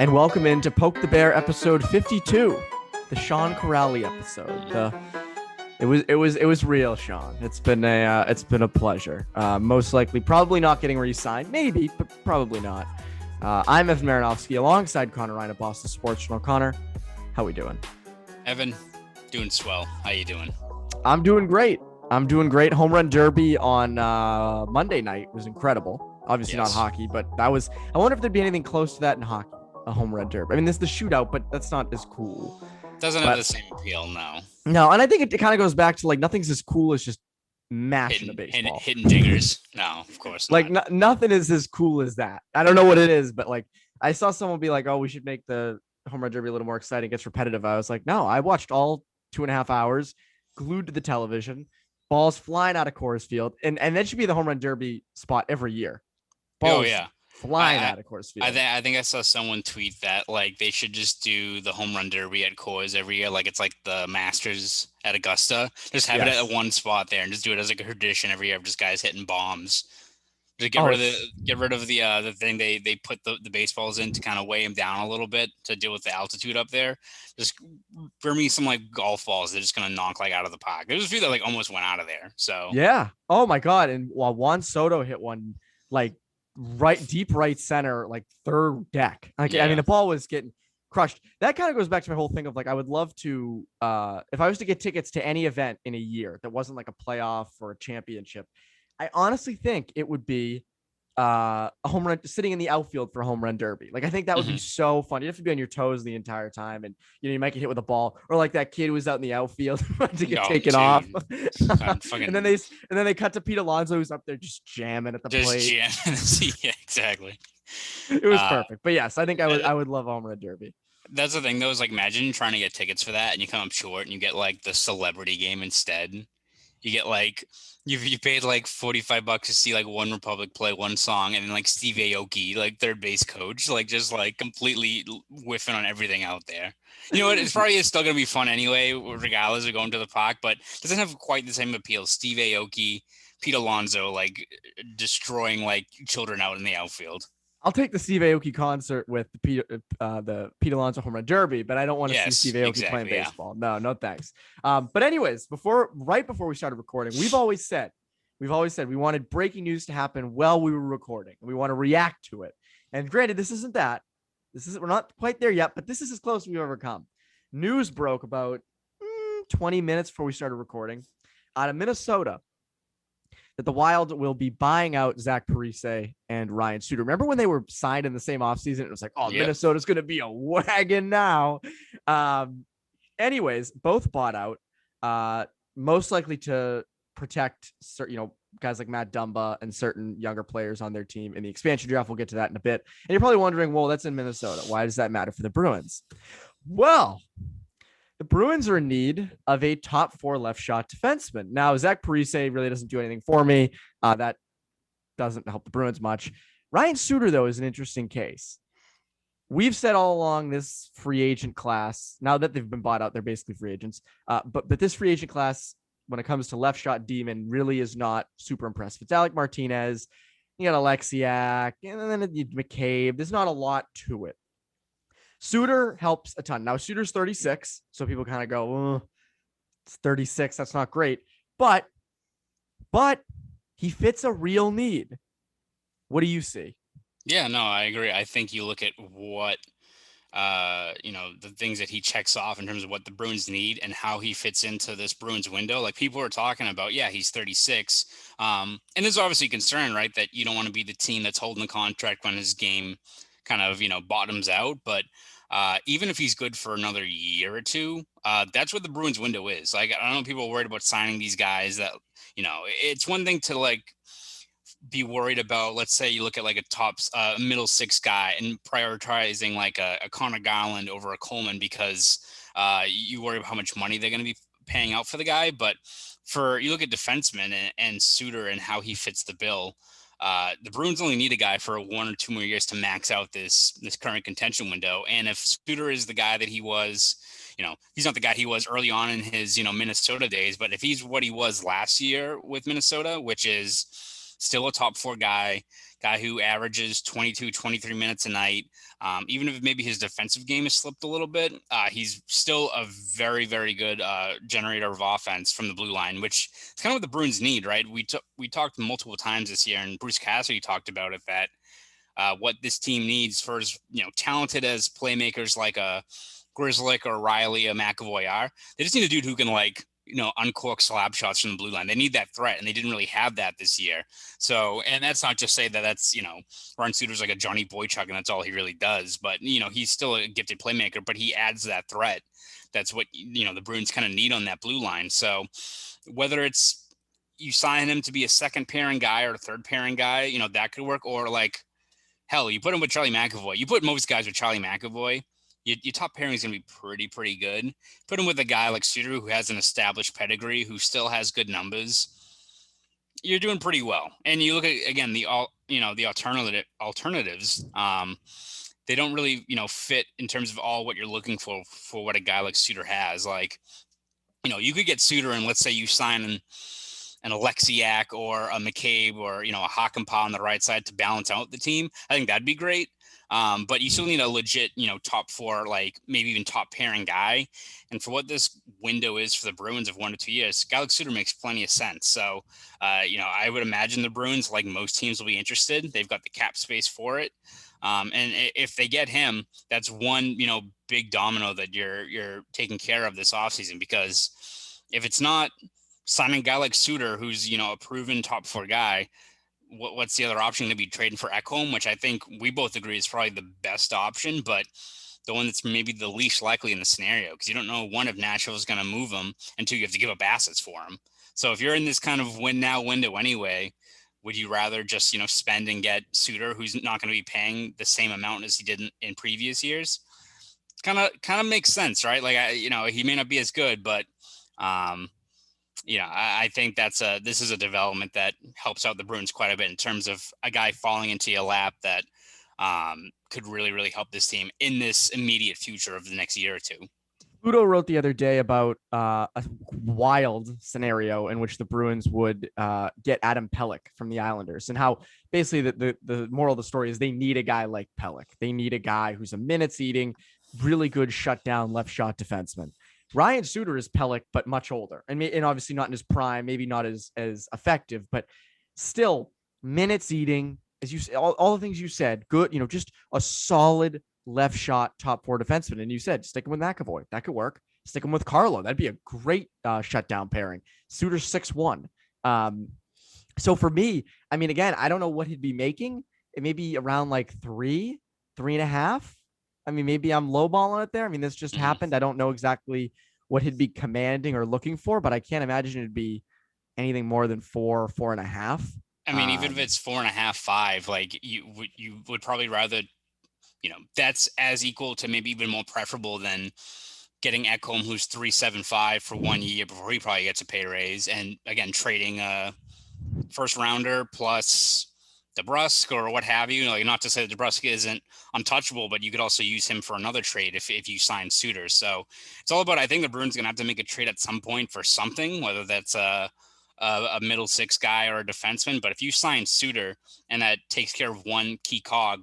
and welcome into Poke the Bear episode 52, the Sean Corrali episode. It was real, Sean. It's been a pleasure. Most likely, probably not getting re-signed, maybe, but probably not. I'm Evan Marinofski alongside Conor Ryan of Boston Sports Journal. Connor, how we doing? Evan, doing swell. How you doing? I'm doing great. Home Run Derby on Monday night was incredible. Obviously not hockey, but I wonder if there'd be anything close to that in hockey, a home run derby. I mean, there's the shootout, but that's not as cool. Doesn't have the same appeal, no. No, and I think it kind of goes back to like nothing's as cool as just mashing a baseball. Hitting dingers. No, of course not. Like nothing is as cool as that. I don't know what it is, but like I saw someone be like, "Oh, we should make the home run derby a little more exciting." It gets repetitive. I was like, "No, I watched all 2.5 hours, glued to the television, balls flying out of Coors Field, and that should be the home run derby spot every year." Balls flying out of Coors Field. I think I saw someone tweet that like they should just do the home run derby at Coors every year, like it's like the Masters at Augusta. Just have it at one spot there and just do it as like a tradition every year of just guys hitting bombs. Just get rid of the thing they put the baseballs in to kind of weigh them down a little bit to deal with the altitude up there. Just for me, some like golf balls they're just gonna knock like out of the park. There's a few that like almost went out of there. So yeah. Oh my god! And while Juan Soto hit one like deep right center, like third deck. Like I mean, the ball was getting crushed. That kind of goes back to my whole thing of like I would love to if I was to get tickets to any event in a year that wasn't like a playoff or a championship. I honestly think it would be a home run sitting in the outfield for a home run derby. Like I think that would be so fun. You have to be on your toes the entire time, and you might get hit with a ball, or like that kid who was out in the outfield to get taken off. and then they cut to Pete Alonso who's up there just jamming at the plate. Yeah, exactly. It was perfect. But yes, I think I would love home run derby. That's the thing though, is like imagine trying to get tickets for that and you come up short and you get like the celebrity game instead. You get like you paid like $45 to see like One Republic play one song, and then like Steve Aoki, like third base coach, like just like completely whiffing on everything out there. You know what? It's probably still gonna be fun anyway, regardless of going to the park, but it doesn't have quite the same appeal. Steve Aoki, Pete Alonso, like destroying like children out in the outfield. I'll take the Steve Aoki concert with the Pete Alonso home run derby, but I don't want to see Steve Aoki playing baseball. Yeah. No thanks. But anyways, right before we started recording, we've always said we wanted breaking news to happen while we were recording. We want to react to it. And granted, we're not quite there yet, but this is as close as we've ever come. News broke about 20 minutes before we started recording out of Minnesota that the Wild will be buying out Zach Parise and Ryan Suter. Remember when they were signed in the same offseason? It was like, Minnesota's going to be a wagon now. Anyways, both bought out, most likely to protect certain, guys like Matt Dumba and certain younger players on their team in the expansion draft. We'll get to that in a bit. And you're probably wondering, well, that's in Minnesota. Why does that matter for the Bruins? Well, the Bruins are in need of a top 4 left shot defenseman. Now, Zach Parise really doesn't do anything for me. That doesn't help the Bruins much. Ryan Suter, though, is an interesting case. We've said all along this free agent class, now that they've been bought out, they're basically free agents. But this free agent class, when it comes to left shot demon, really is not super impressive. It's Alec Martinez, you got Alexiak, and then McCabe. There's not a lot to it. Suter helps a ton. Now, Suter's 36, so people kind of go, oh, it's 36. That's not great. But he fits a real need. What do you see? Yeah, no, I agree. I think you look at what, the things that he checks off in terms of what the Bruins need and how he fits into this Bruins window. Like people are talking about, he's 36. And there's obviously concern, right, that you don't want to be the team that's holding the contract when his game kind of, bottoms out. But even if he's good for another year or two, that's what the Bruins window is. Like, I don't know, people are worried about signing these guys that, it's one thing to like be worried about, let's say you look at like a top middle 6 guy and prioritizing like a Conor Garland over a Coleman because you worry about how much money they're going to be paying out for the guy. But you look at defensemen and Suter and how he fits the bill, the Bruins only need a guy for 1 or 2 more years to max out this current contention window. And if Suter is the guy that he was, he's not the guy he was early on in his, Minnesota days, but if he's what he was last year with Minnesota, which is, still a top 4 guy who averages 22, 23 minutes a night. Even if maybe his defensive game has slipped a little bit, he's still a very, very good generator of offense from the blue line, which is kind of what the Bruins need, right? We talked multiple times this year, and Bruce Cassidy talked about it, that what this team needs for as talented as playmakers like a Grizzlick or Riley, a McAvoy are. They just need a dude who can uncork slab shots from the blue line. They need that threat, and they didn't really have that this year. So, and that's not just say that that's Ryan Suter's like a Johnny Boychuk and that's all he really does. But he's still a gifted playmaker, but he adds that threat. That's what the Bruins kind of need on that blue line. So whether it's you sign him to be a second pairing guy or a third pairing guy, that could work. Or hell, you put him with Charlie McAvoy. You put most guys with Charlie McAvoy, your top pairing is going to be pretty good. Put him with a guy like Suter who has an established pedigree, who still has good numbers. You're doing pretty well. And you look at, again, the alternatives. They don't really, fit in terms of all what you're looking for what a guy like Suter has. You could get Suter and let's say you sign an Alexiak or a McCabe or, a Hakanpää on the right side to balance out the team. I think that'd be great. But you still need a legit, top 4, maybe even top pairing guy. And for what this window is for the Bruins of 1 to 2 years, guy like Suter makes plenty of sense. So, I would imagine the Bruins, like most teams, will be interested. They've got the cap space for it. And if they get him, that's one, big domino that you're taking care of this offseason, because if it's not signing a guy like Suter, who's, a proven top 4 guy, what's the other option going to be? Trading for Ekholm, which I think we both agree is probably the best option, but the one that's maybe the least likely in the scenario, because you don't know, one, if Nashville is going to move him, and 2, you have to give up assets for him. So if you're in this kind of win now window anyway, would you rather just, spend and get Suter, who's not going to be paying the same amount as he did in previous years? Kind of makes sense, right? He may not be as good, but I think this is a development that helps out the Bruins quite a bit in terms of a guy falling into your lap that could really, really help this team in this immediate future of the next year or 2. Udo wrote the other day about a wild scenario in which the Bruins would get Adam Pelech from the Islanders, and how basically the moral of the story is they need a guy like Pelech. They need a guy who's a minutes eating, really good shutdown left shot defenseman. Ryan Suter is Pelech, but much older, and obviously not in his prime, maybe not as effective, but still minutes eating, as you all the things you said, good, just a solid left shot top 4 defenseman. And you said stick him with McAvoy, that could work. Stick him with Carlo, that'd be a great shutdown pairing. Suter's 6'1". So for me, again, I don't know what he'd be making. It may be around 3.5. Maybe I'm lowballing it there. this just happened. I don't know exactly what he'd be commanding or looking for, but I can't imagine it'd be anything more than 4.5. Even if it's 4.5, 5, you would probably rather, that's as equal to maybe even more preferable than getting Ekholm, who's 3.75 for 1 year before he probably gets a pay raise. And again, trading a first rounder plus DeBrusk or what have you. Not to say that DeBrusk isn't untouchable, but you could also use him for another trade if you sign Suter. So it's all about, I think the Bruins going to have to make a trade at some point for something, whether that's a middle 6 guy or a defenseman. But if you sign Suter and that takes care of one key cog,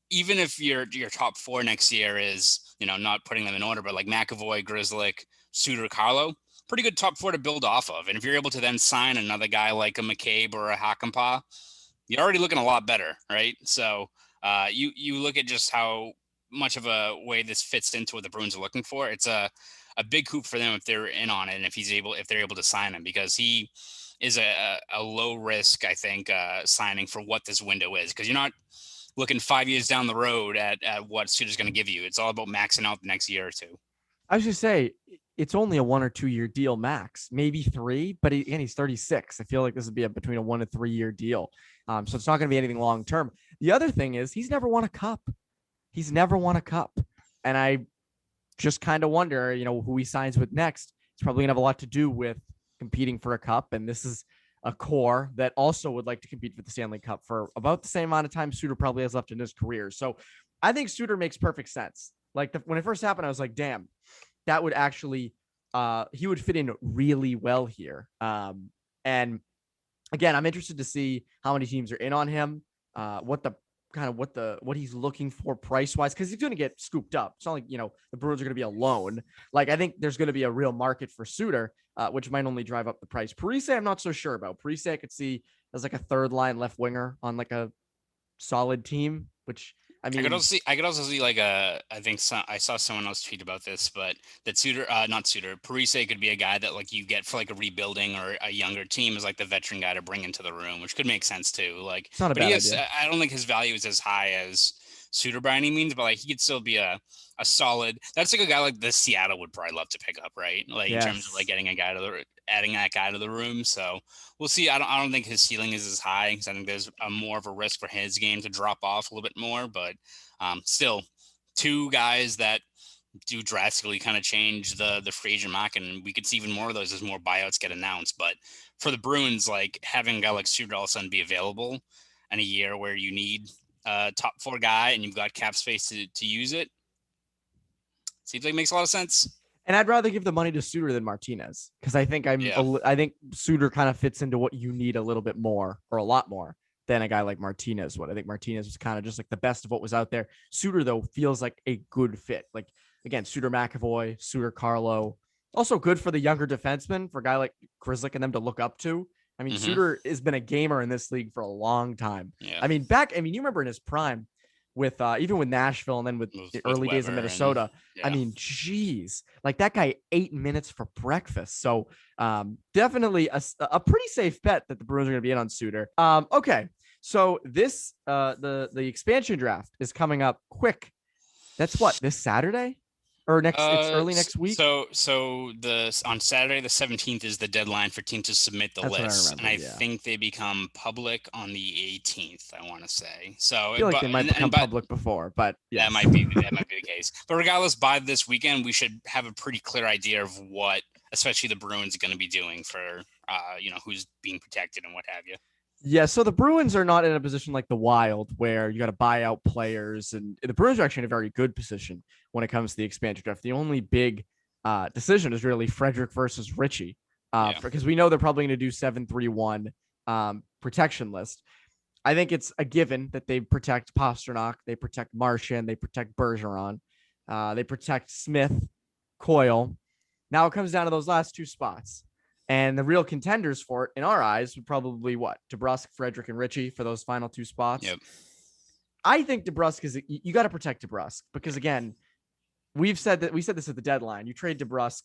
even if your top 4 next year is, not putting them in order, but McAvoy, Grizzlick, Suter, Carlo, pretty good top 4 to build off of. And if you're able to then sign another guy like a McCabe or a Hakanpää, you're already looking a lot better, right? So you look at just how much of a way this fits into what the Bruins are looking for. It's a big coup for them if they're in on it, and if they're able to sign him, because he is a low risk, I think, signing for what this window is, because you're not looking 5 years down the road at what Suter's going to give you. It's all about maxing out the next year or 2. I was just say it's only a 1 or 2 year deal max, maybe 3, but he's 36. I feel like this would be between a 1 and 3 year deal. So it's not going to be anything long term. The other thing is he's never won a cup. And I just kind of wonder, who he signs with next. It's probably going to have a lot to do with competing for a cup. And this is a core that also would like to compete for the Stanley Cup for about the same amount of time Suter probably has left in his career. So I think Suter makes perfect sense. When it first happened, I was like, damn, that would actually, he would fit in really well here. And again, I'm interested to see how many teams are in on him, what he's looking for price wise, because he's going to get scooped up. It's not like, the Bruins are going to be alone. Like, I think there's going to be a real market for Suter, which might only drive up the price. Parise, I'm not so sure about. Parise, I could see as like a third line left winger on like a solid team, which I mean, I could also see like I think I saw someone else tweet about this, but that Suter, not Suter, Parise could be a guy that like you get for like a rebuilding or a younger team as like the veteran guy to bring into the room, which could make sense too. Like, it's not a but he bad has, idea. I don't think his value is as high as Suter by any means, but like he could still be a solid. That's like a guy like the Seattle would probably love to pick up, right? Like in terms of like Yes. getting adding that guy to the room. So we'll see. I don't think his ceiling is as high because I think there's a more of a risk for his game to drop off a little bit more, but. Still, two guys that do drastically kind of change the free agent market, and we could see even more of those as more buyouts get announced. But for the Bruins, like having a guy like Suter all of a sudden be available in a year where you need a top 4 guy and you've got cap space to use it, seems like it makes a lot of sense. And I'd rather give the money to Suter than Martinez, because Yeah. I think Suter kind of fits into what you need a little bit more, or a lot more, than a guy like Martinez would. I think Martinez was kind of just like the best of what was out there. Suter, though, feels like a good fit. Like, again, Suter McAvoy, Suter Carlo, also good for the younger defenseman, for a guy like Grizzlick and them to look up to. I mean, Mm-hmm. Suter has been a gamer in this league for a long time. Yeah. I mean, you remember in his prime with even with Nashville and then with the early days of Minnesota. Yeah. I mean, geez, like that guy 8 minutes for breakfast. So definitely a pretty safe bet that the Bruins are going to be in on Suter. Okay, so this the expansion draft is coming up quick. That's what, this Saturday or next? It's early next week. So on Saturday the 17th is the deadline for teams to submit the That's what I list, remember, and I yeah. think they become public on the 18th. I want to say so. I feel like but they might become public before, but yes. that might be the case. But regardless, by this weekend, we should have a pretty clear idea of what, especially the Bruins, are going to be doing for who's being protected and what have you. Yeah, so the Bruins are not in a position like the Wild where you got to buy out players, and the Bruins are actually in a very good position when it comes to the expansion draft. The only big decision is really Frederick versus Richie, because we know they're probably going to do 7-3-1 protection list. I think it's a given that they protect Pastrnak, they protect Martian, they protect Bergeron, they protect Smith, Coyle. Now it comes down to those last 2 spots. And the real contenders for it, in our eyes, would probably what? DeBrusk, Frederick, and Richie for those final 2 spots. Yep. I think DeBrusk is, you got to protect DeBrusk because, again, we said this at the deadline. You trade DeBrusk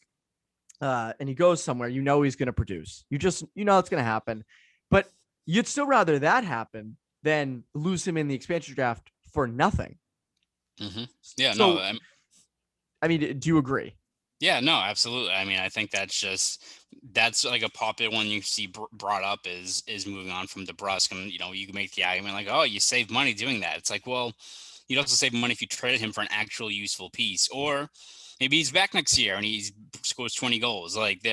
and he goes somewhere, he's going to produce. It's going to happen. But you'd still rather that happen than lose him in the expansion draft for nothing. Mm-hmm. Yeah, so, no. I mean, do you agree? Yeah, no, absolutely. I mean, I think that's like a popular one you see brought up is moving on from DeBrusk, and you can make the argument like, oh, you save money doing that. It's like, well, you'd also save money if you traded him for an actual useful piece, or maybe he's back next year and he scores 20 goals. Like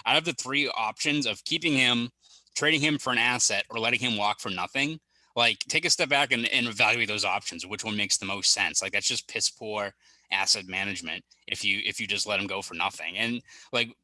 out of the 3 options of keeping him, trading him for an asset, or letting him walk for nothing, like take a step back and evaluate those options. Which one makes the most sense? Like that's just piss poor asset management if you just let him go for nothing. And like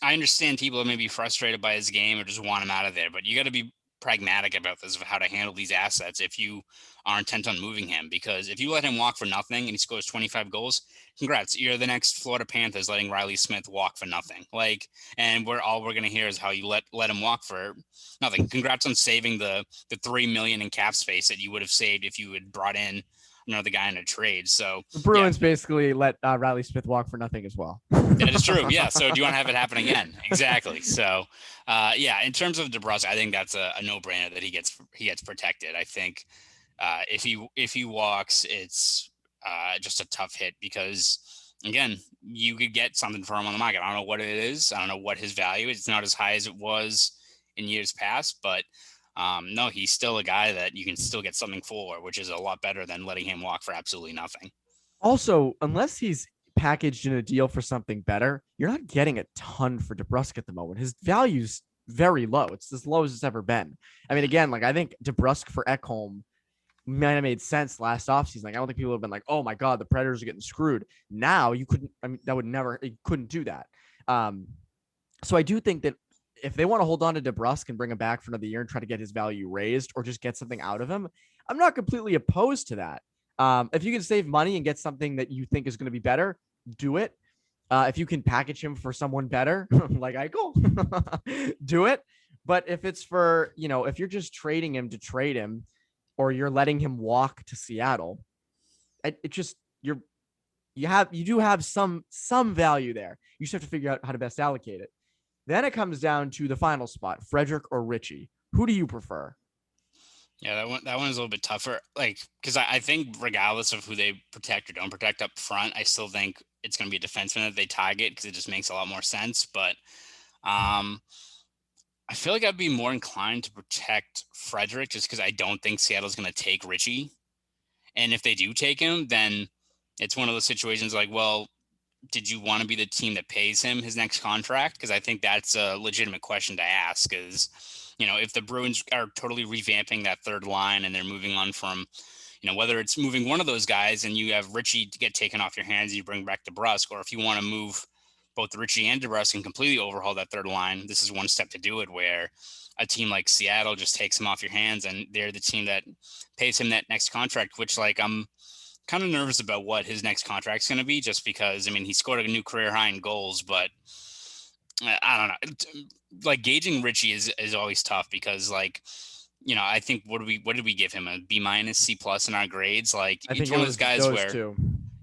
I understand people are maybe frustrated by his game or just want him out of there, but you got to be pragmatic about this of how to handle these assets if you are intent on moving him, because if you let him walk for nothing and he scores 25 goals, congrats, you're the next Florida Panthers letting Riley Smith walk for nothing. Like, and we're going to hear is how you let him walk for nothing. Congrats on saving the $3 million in cap space that you would have saved if you had brought in another guy in a trade. So the Bruins basically let Riley Smith walk for nothing as well. That is true. Yeah. So do you want to have it happen again? Exactly. So, in terms of DeBrusk, I think that's a no-brainer that he gets protected. I think if he walks, it's just a tough hit because, again, you could get something for him on the market. I don't know what it is. I don't know what his value is. It's not as high as it was in years past, but no, he's still a guy that you can still get something for, which is a lot better than letting him walk for absolutely nothing. Also, unless he's packaged in a deal for something better, you're not getting a ton for DeBrusk at the moment. His value's very low. It's as low as it's ever been. I mean, again, like I think DeBrusk for Ekholm might have made sense last offseason. Like I don't think people have been like, oh my God, the Predators are getting screwed. Now you couldn't, I mean, you couldn't do that. So I do think that if they want to hold on to DeBrusk and bring him back for another year and try to get his value raised or just get something out of him, I'm not completely opposed to that. If you can save money and get something that you think is going to be better, do it. If you can package him for someone better, like Eichel, do it. But if it's for, if you're just trading him to trade him, or you're letting him walk to Seattle, it just you do have some value there. You just have to figure out how to best allocate it. Then it comes down to the final spot, Frederic or Richie. Who do you prefer? Yeah, that one is a little bit tougher. Like, because I think regardless of who they protect or don't protect up front, I still think it's going to be a defenseman that they target because it just makes a lot more sense. But I feel like I'd be more inclined to protect Frederic just because I don't think Seattle's going to take Richie. And if they do take him, then it's one of those situations like, well, did you want to be the team that pays him his next contract? Because I think that's a legitimate question to ask is, if the Bruins are totally revamping that third line and they're moving on from, whether it's moving one of those guys and you have Richie to get taken off your hands and you bring back DeBrusk, or if you want to move both Richie and DeBrusk and completely overhaul that third line, this is one step to do it, where a team like Seattle just takes him off your hands and they're the team that pays him that next contract, which I'm kind of nervous about what his next contract's going to be, just because, he scored a new career high in goals, but I don't know. Like, gauging Richie is always tough because, I think what did we give him, a B-, C+ in our grades? Like, I each think one it of was those guys those where, two.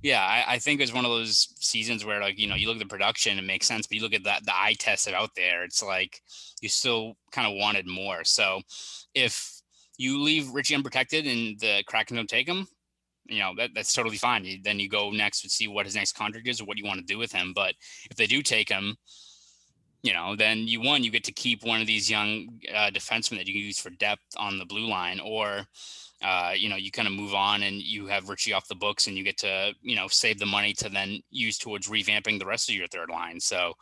yeah, I think it's one of those seasons where, you look at the production, it makes sense, but you look at the eye test out there, it's like you still kind of wanted more. So if you leave Richie unprotected and the Kraken don't take him, that's totally fine. Then you go next to see what his next contract is or what you want to do with him. But if they do take him, then you get to keep one of these young defensemen that you can use for depth on the blue line, or you kind of move on and you have Richie off the books and you get to, save the money to then use towards revamping the rest of your third line. So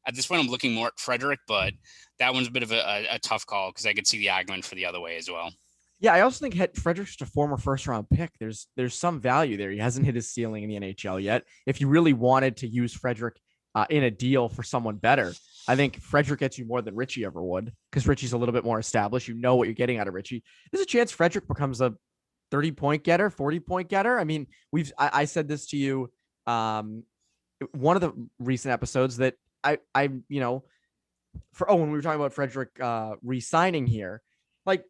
at this point, I'm looking more at Frederic, but that one's a bit of a tough call because I could see the argument for the other way as well. Yeah, I also think Frederick's a former first-round pick. There's some value there. He hasn't hit his ceiling in the NHL yet. If you really wanted to use Frederic in a deal for someone better, I think Frederic gets you more than Richie ever would, because Richie's a little bit more established. You know what you're getting out of Richie. There's a chance Frederic becomes a 30-point getter, 40-point getter. I said this to you one of the recent episodes that when we were talking about Frederic re-signing here, like,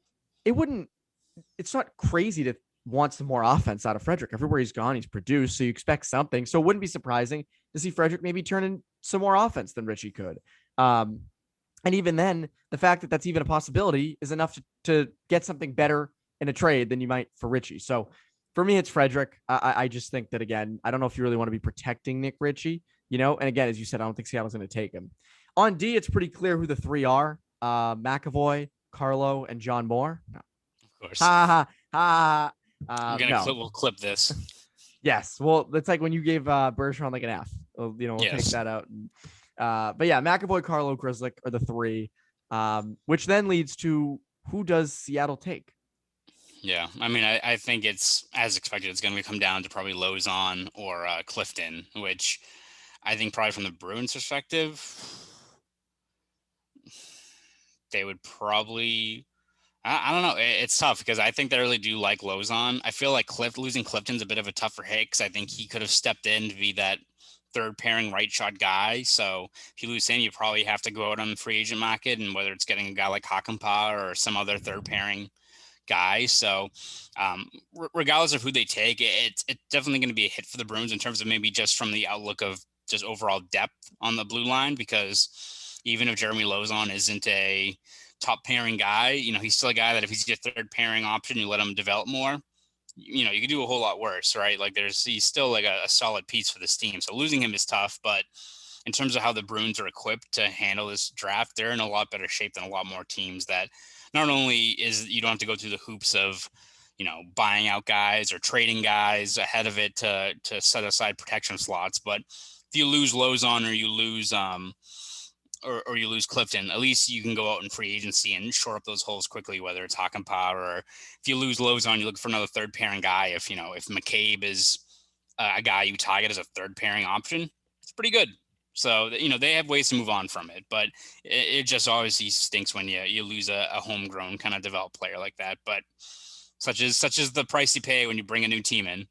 it's not crazy to want some more offense out of Frederic. Everywhere he's gone, he's produced, so you expect something. So it wouldn't be surprising to see Frederic maybe turn in some more offense than Richie could. And even then, the fact that that's even a possibility is enough to get something better in a trade than you might for Richie. So for me, it's Frederic. I just think that, again, I don't know if you really want to be protecting Nick Richie, and again, as you said, I don't think Seattle's going to take him. On D, it's pretty clear who the three are: McAvoy, Carlo, and John Moore. No. Of course. Ha ha ha. We'll clip this. Yes. Well, it's like when you gave Bergeron like an F. We'll take that out. But yeah, McAvoy, Carlo, Grzelcyk are the three, which then leads to who does Seattle take? Yeah, I think it's as expected. It's going to come down to probably Lauzon or Clifton, which I think probably from the Bruins' perspective, they would probably. I don't know. It's tough because I think they really do like Lauzon. I feel like losing Clifton's a bit of a tougher hit because I think he could have stepped in to be that third pairing right shot guy. So if you lose him, you probably have to go out on the free agent market, and whether it's getting a guy like Hakanpää or some other third pairing guy. So regardless of who they take, it's definitely going to be a hit for the Bruins in terms of maybe just from the outlook of just overall depth on the blue line, because even if Jeremy Lauzon isn't a top pairing guy, he's still a guy that if he's your third pairing option, you let him develop more, you could do a whole lot worse, right? Like he's still like a solid piece for this team. So losing him is tough, but in terms of how the Bruins are equipped to handle this draft, they're in a lot better shape than a lot more teams that not only is you don't have to go through the hoops of, buying out guys or trading guys ahead of it to set aside protection slots, but if you lose Lauzon or you lose, or you lose Clifton, at least you can go out in free agency and shore up those holes quickly, whether it's Hakanpää or if you lose Lauzon, you look for another third pairing guy. If McCabe is a guy you target as a third pairing option, it's pretty good. So, they have ways to move on from it, but it just obviously stinks when you lose a homegrown kind of developed player like that. But such is the price you pay when you bring a new team in.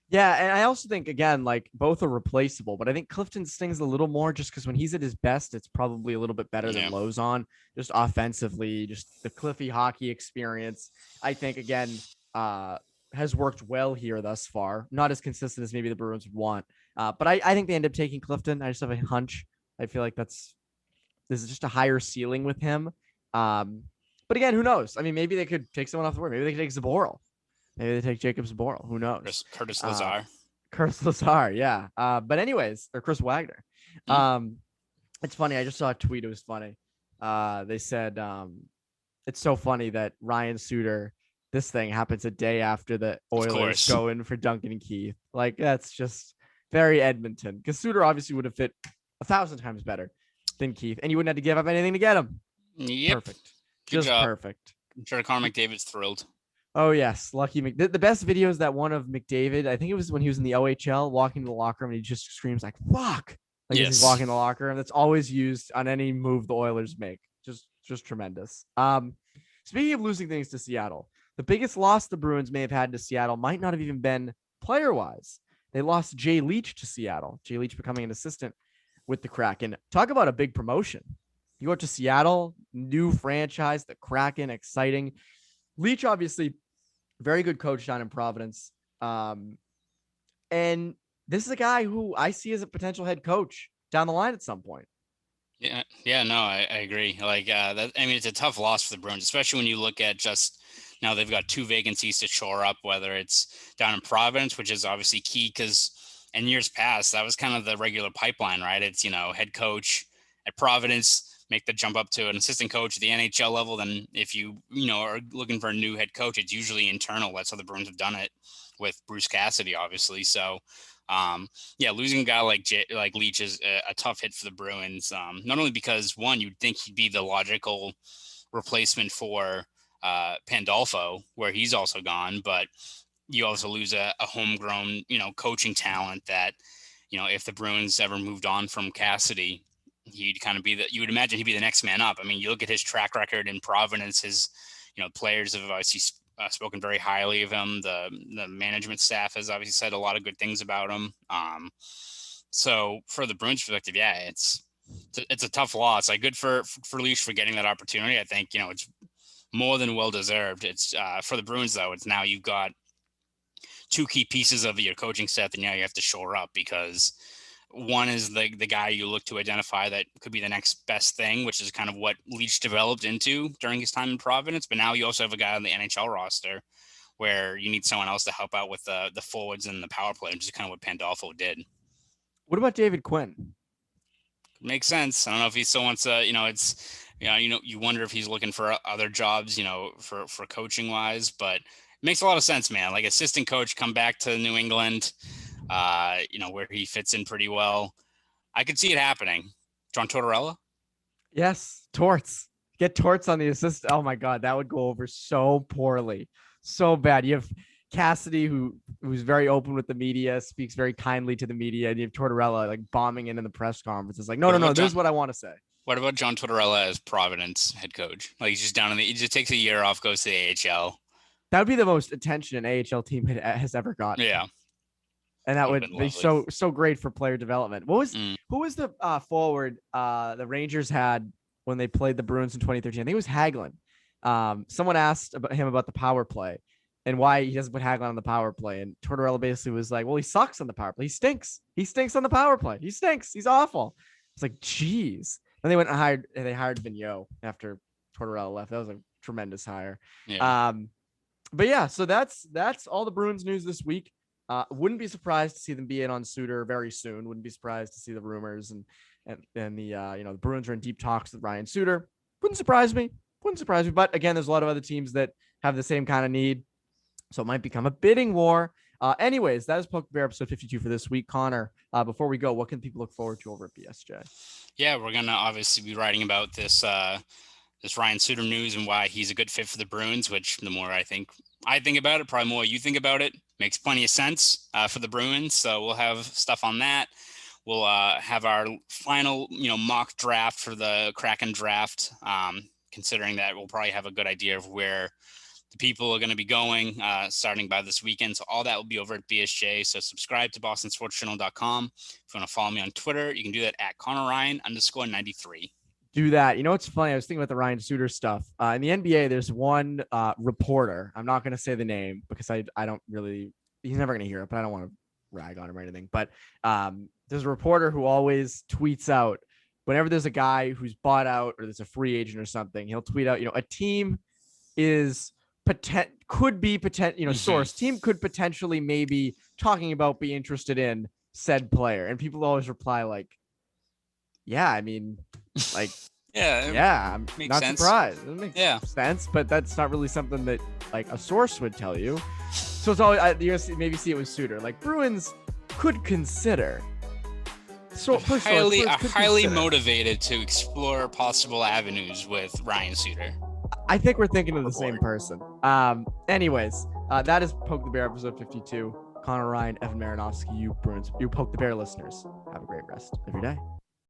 Yeah, and I also think again, like both are replaceable, but I think Clifton stings a little more just because when he's at his best, it's probably a little bit better than Yeah. Lozon, just offensively, just the Cliffy hockey experience. I think again, has worked well here thus far. Not as consistent as maybe the Bruins would want, but I think they end up taking Clifton. I just have a hunch. I feel like this is just a higher ceiling with him. But again, who knows? I mean, maybe they could take someone off the board. Maybe they could take Zaboral. Maybe they take Jacob Zaboral. Who knows? Curtis Uh, Lazar. Curtis Lazar, yeah. But anyways, or Chris Wagner. It's funny. I just saw a tweet. It was funny. They said it's so funny that Ryan Suter, this thing happens a day after the Oilers go in for Duncan and Keith. Like that's just very Edmonton. Because Suter obviously would have fit 1,000 times better than Keith, and you wouldn't have to give up anything to get him. Yep. Perfect. Just perfect. I'm sure Connor McDavid's thrilled. Oh yes, lucky the best video is that one of McDavid. I think it was when he was in the OHL, walking to the locker room, and he just screams like "fuck!" Like as he's walking in the locker room. That's always used on any move the Oilers make. Just tremendous. Speaking of losing things to Seattle, the biggest loss the Bruins may have had to Seattle might not have even been player wise. They lost Jay Leach to Seattle. Jay Leach becoming an assistant with the Kraken. Talk about a big promotion. You go to Seattle, new franchise, the Kraken, exciting. Leach obviously very good coach down in Providence. And this is a guy who I see as a potential head coach down the line at some point. Yeah, no, I agree. Like that, I mean, it's a tough loss for the Bruins, especially when you look at just now they've got 2 vacancies to shore up, whether it's down in Providence, which is obviously key because in years past, that was kind of the regular pipeline, right? It's, head coach at Providence, make the jump up to an assistant coach at the NHL level. Then if you are looking for a new head coach, it's usually internal. That's how the Bruins have done it with Bruce Cassidy, obviously. So, losing a guy like Leach is a tough hit for the Bruins. Not only because one, you'd think he'd be the logical replacement for Pandolfo, where he's also gone, but you also lose a homegrown, coaching talent that, if the Bruins ever moved on from Cassidy, he'd kind of be you would imagine he'd be the next man up. I mean, you look at his track record in Providence, his, players have obviously spoken very highly of him. The management staff has obviously said a lot of good things about him. So for the Bruins perspective, yeah, it's a tough loss. Like good for Leach for getting that opportunity. I think, it's more than well deserved. It's for the Bruins though. It's now you've got 2 key pieces of your coaching set that now you have to shore up because one is the guy you look to identify that could be the next best thing, which is kind of what Leach developed into during his time in Providence. But now you also have a guy on the NHL roster where you need someone else to help out with the forwards and the power play, which is kind of what Pandolfo did. What about David Quinn? Makes sense. I don't know if he still wants to, you wonder if he's looking for other jobs, for coaching wise, but it makes a lot of sense, man. Like assistant coach, come back to New England, where he fits in pretty well. I could see it happening. John Tortorella? Yes, Torts. Get Torts on the assist. Oh my God, that would go over so poorly. So bad. You have Cassidy, who's very open with the media, speaks very kindly to the media, and you have Tortorella like bombing in the press conference. It's like, no, this is what I want to say. What about John Tortorella as Providence head coach? Like he's just he just takes a year off, goes to the AHL. That would be the most attention an AHL team has ever gotten. Yeah. And that would be so great for player development. Who was the forward the Rangers had when they played the Bruins in 2013? I think it was Hagelin. Someone asked him about the power play and why he doesn't put Hagelin on the power play. And Tortorella basically was like, well, he sucks on the power play. He stinks. He stinks on the power play. He stinks. He's awful. It's like, geez. Then they went and hired Vigneault after Tortorella left. That was a tremendous hire. Yeah. But yeah, so that's all the Bruins news this week. Wouldn't be surprised to see them be in on Suter very soon. Wouldn't be surprised to see the rumors and the the Bruins are in deep talks with Ryan Suter. Wouldn't surprise me. But again, there's a lot of other teams that have the same kind of need, so it might become a bidding war. Anyways, that is Poke Bear episode 52 for this week. Connor, before we go, what can people look forward to over at BSJ? Yeah, we're gonna obviously be writing about this Ryan Suter news and why he's a good fit for the Bruins. Which the more I think about it, probably more you think about it, makes plenty of sense for the Bruins. So we'll have stuff on that. we'll have our final, mock draft for the Kraken draft. Considering that we'll probably have a good idea of where the people are going to be going starting by this weekend. So all that will be over at BSJ. So subscribe to BostonSportsJournal.com. If you want to follow me on Twitter, you can do that at ConorRyan_93. Do that. You know what's funny? I was thinking about the Ryan Suter stuff. In the NBA, there's one reporter. I'm not going to say the name because I don't really. He's never going to hear it, but I don't want to rag on him or anything. But there's a reporter who always tweets out whenever there's a guy who's bought out or there's a free agent or something. He'll tweet out, a team is could be source team could potentially maybe talking about be interested in said player, and people always reply like, yeah, I mean, like, yeah, I'm not sense. surprised. It makes sense, but that's not really something that like a source would tell you. So it's always you maybe see it with Suter, like Bruins could consider. So highly motivated to explore possible avenues with Ryan Suter. I think we're thinking of the same person. Anyways, that is Poke the Bear episode 52. Conor, Ryan, Evan Marinofski, you Bruins, you Poke the Bear listeners. Have a great rest of your day.